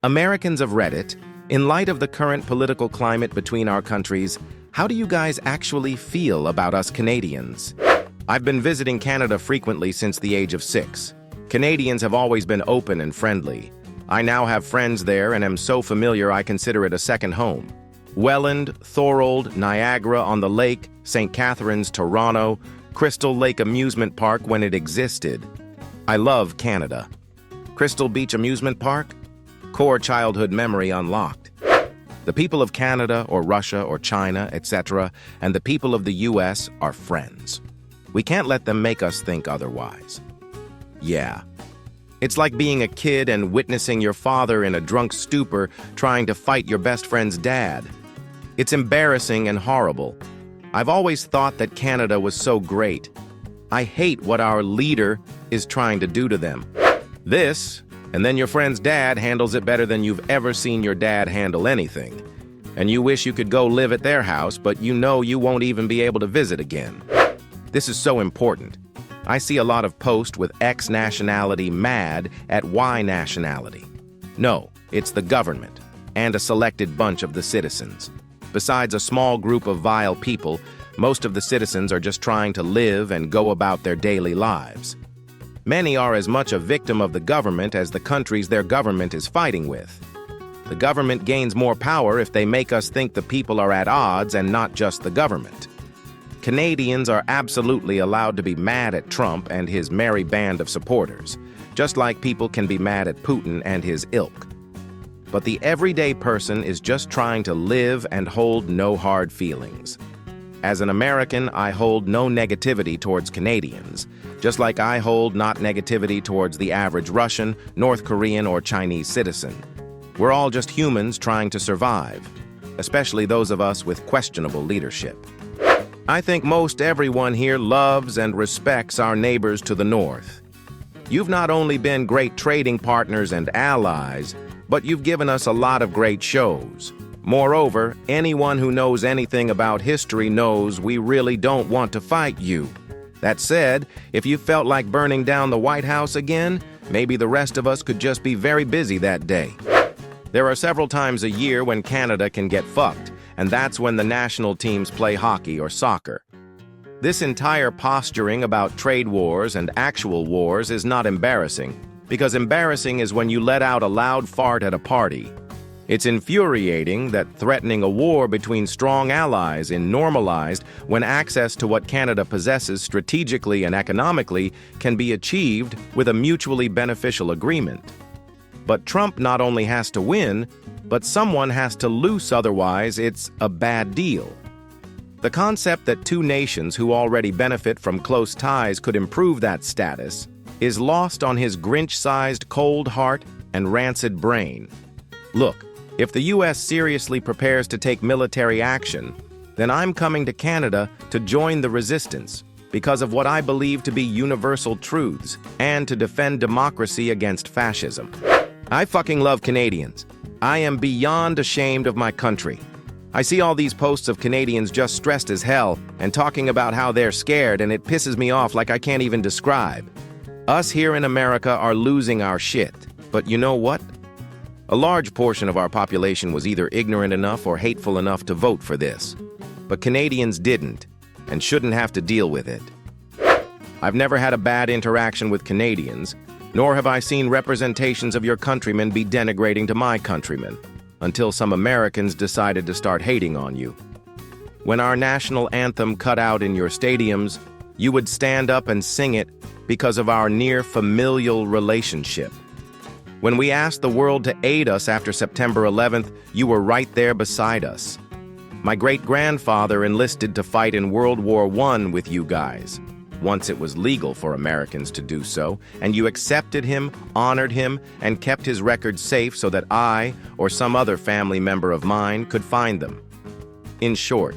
Americans of Reddit, in light of the current political climate between our countries, how do you guys actually feel about us Canadians? I've been visiting Canada frequently since the age of 6. Canadians have always been open and friendly. I now have friends there and am so familiar I consider it a second home. Welland, Thorold, Niagara-on-the-Lake, St. Catharines, Toronto, Crystal Lake Amusement Park when it existed. I love Canada. Crystal Beach Amusement Park? Core childhood memory unlocked. The people of Canada or Russia or China, etc., and the people of the US are friends. We can't let them make us think otherwise. Yeah. It's like being a kid and witnessing your father in a drunk stupor trying to fight your best friend's dad. It's embarrassing and horrible. I've always thought that Canada was so great. I hate what our leader is trying to do to them. This, and then your friend's dad handles it better than you've ever seen your dad handle anything. And you wish you could go live at their house, but you know you won't even be able to visit again. This is so important. I see a lot of posts with X nationality mad at Y nationality. No, it's the government and a selected bunch of the citizens. Besides a small group of vile people, most of the citizens are just trying to live and go about their daily lives. Many are as much a victim of the government as the countries their government is fighting with. The government gains more power if they make us think the people are at odds and not just the government. Canadians are absolutely allowed to be mad at Trump and his merry band of supporters, just like people can be mad at Putin and his ilk. But the everyday person is just trying to live and hold no hard feelings. As an American, I hold no negativity towards Canadians, just like I hold not negativity towards the average Russian, North Korean, or Chinese citizen. We're all just humans trying to survive, especially those of us with questionable leadership. I think most everyone here loves and respects our neighbors to the north. You've not only been great trading partners and allies, but you've given us a lot of great shows. Moreover, anyone who knows anything about history knows we really don't want to fight you. That said, if you felt like burning down the White House again, maybe the rest of us could just be very busy that day. There are several times a year when Canada can get fucked, and that's when the national teams play hockey or soccer. This entire posturing about trade wars and actual wars is not embarrassing, because embarrassing is when you let out a loud fart at a party. It's infuriating that threatening a war between strong allies is normalized when access to what Canada possesses strategically and economically can be achieved with a mutually beneficial agreement. But Trump not only has to win, but someone has to lose, otherwise it's a bad deal. The concept that two nations who already benefit from close ties could improve that status is lost on his Grinch-sized cold heart and rancid brain. Look, if the US seriously prepares to take military action, then I'm coming to Canada to join the resistance because of what I believe to be universal truths and to defend democracy against fascism. I fucking love Canadians. I am beyond ashamed of my country. I see all these posts of Canadians just stressed as hell and talking about how they're scared, and it pisses me off like I can't even describe. Us here in America are losing our shit. But you know what? A large portion of our population was either ignorant enough or hateful enough to vote for this. But Canadians didn't, and shouldn't have to deal with it. I've never had a bad interaction with Canadians, nor have I seen representations of your countrymen be denigrating to my countrymen, until some Americans decided to start hating on you. When our national anthem cut out in your stadiums, you would stand up and sing it because of our near familial relationship. When we asked the world to aid us after September 11th, you were right there beside us. My great-grandfather enlisted to fight in World War I with you guys, once it was legal for Americans to do so, and you accepted him, honored him, and kept his records safe so that I, or some other family member of mine, could find them. In short,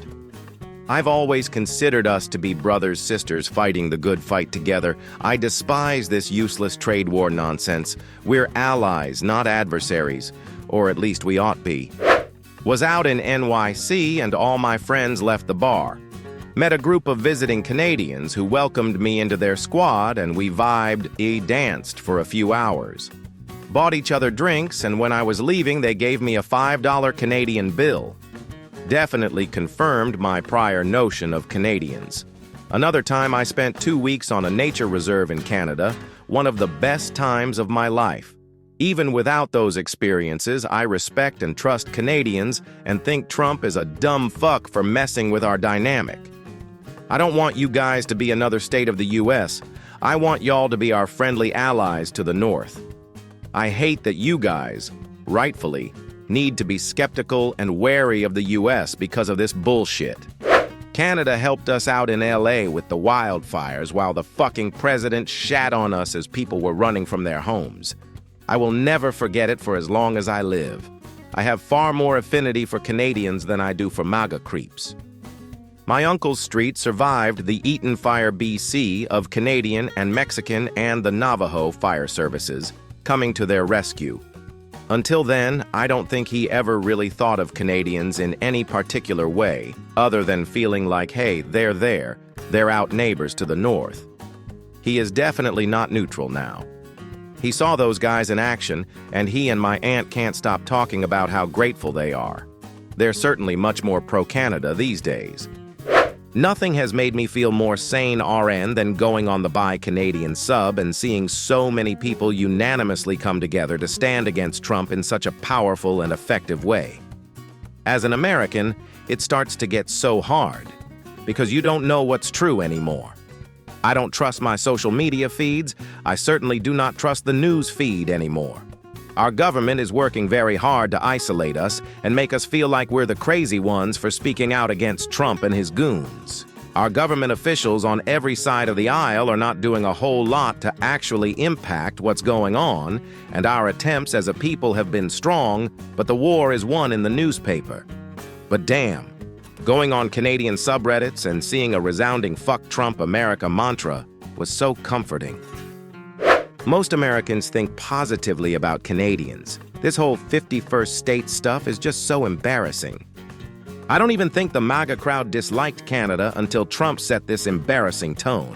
I've always considered us to be brothers, sisters fighting the good fight together. I despise this useless trade war nonsense. We're allies, not adversaries, or at least we ought be. Was out in NYC and all my friends left the bar. Met a group of visiting Canadians who welcomed me into their squad and we vibed, danced for a few hours. bought each other drinks, and when I was leaving, they gave me a $5 Canadian bill. Definitely confirmed my prior notion of Canadians. Another time, I spent 2 weeks on a nature reserve in Canada, one of the best times of my life. Even without those experiences, I respect and trust Canadians and think Trump is a dumb fuck for messing with our dynamic. I don't want you guys to be another state of the US. I want y'all to be our friendly allies to the north. I hate that you guys, rightfully, need to be skeptical and wary of the US because of this bullshit. Canada helped us out in LA with the wildfires while the fucking president shat on us as people were running from their homes. I will never forget it for as long as I live. I have far more affinity for Canadians than I do for MAGA creeps. My uncle's street survived the Eaton Fire BC of Canadian and Mexican and the Navajo fire services coming to their rescue. Until then, I don't think he ever really thought of Canadians in any particular way, other than feeling like, hey, they're there, they're out neighbors to the north. He is definitely not neutral now. He saw those guys in action, and he and my aunt can't stop talking about how grateful they are. They're certainly much more pro-Canada these days. Nothing has made me feel more sane RN than going on the Buy Canadian sub and seeing so many people unanimously come together to stand against Trump in such a powerful and effective way. As an American, it starts to get so hard, because you don't know what's true anymore. I don't trust my social media feeds. I certainly do not trust the news feed anymore. Our government is working very hard to isolate us and make us feel like we're the crazy ones for speaking out against Trump and his goons. Our government officials on every side of the aisle are not doing a whole lot to actually impact what's going on, and our attempts as a people have been strong, but the war is won in the newspaper. But damn. Going on Canadian subreddits and seeing a resounding "Fuck Trump America" mantra was so comforting. Most Americans think positively about Canadians. This whole 51st state stuff is just so embarrassing. I don't even think the MAGA crowd disliked Canada until Trump set this embarrassing tone.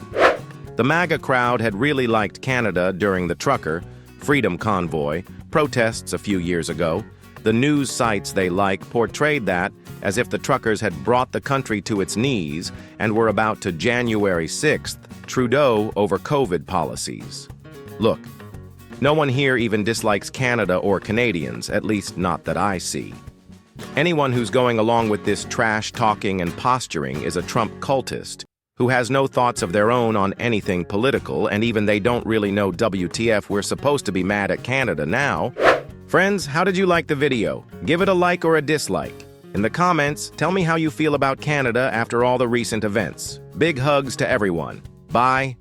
The MAGA crowd had really liked Canada during the trucker, Freedom Convoy, protests a few years ago. The news sites they like portrayed that as if the truckers had brought the country to its knees and were about to January 6th, Trudeau over COVID policies. Look, no one here even dislikes Canada or Canadians, at least not that I see. Anyone who's going along with this trash talking and posturing is a Trump cultist who has no thoughts of their own on anything political, and even they don't really know WTF we're supposed to be mad at Canada now. Friends, how did you like the video? Give it a like or a dislike. In the comments, tell me how you feel about Canada after all the recent events. Big hugs to everyone. Bye.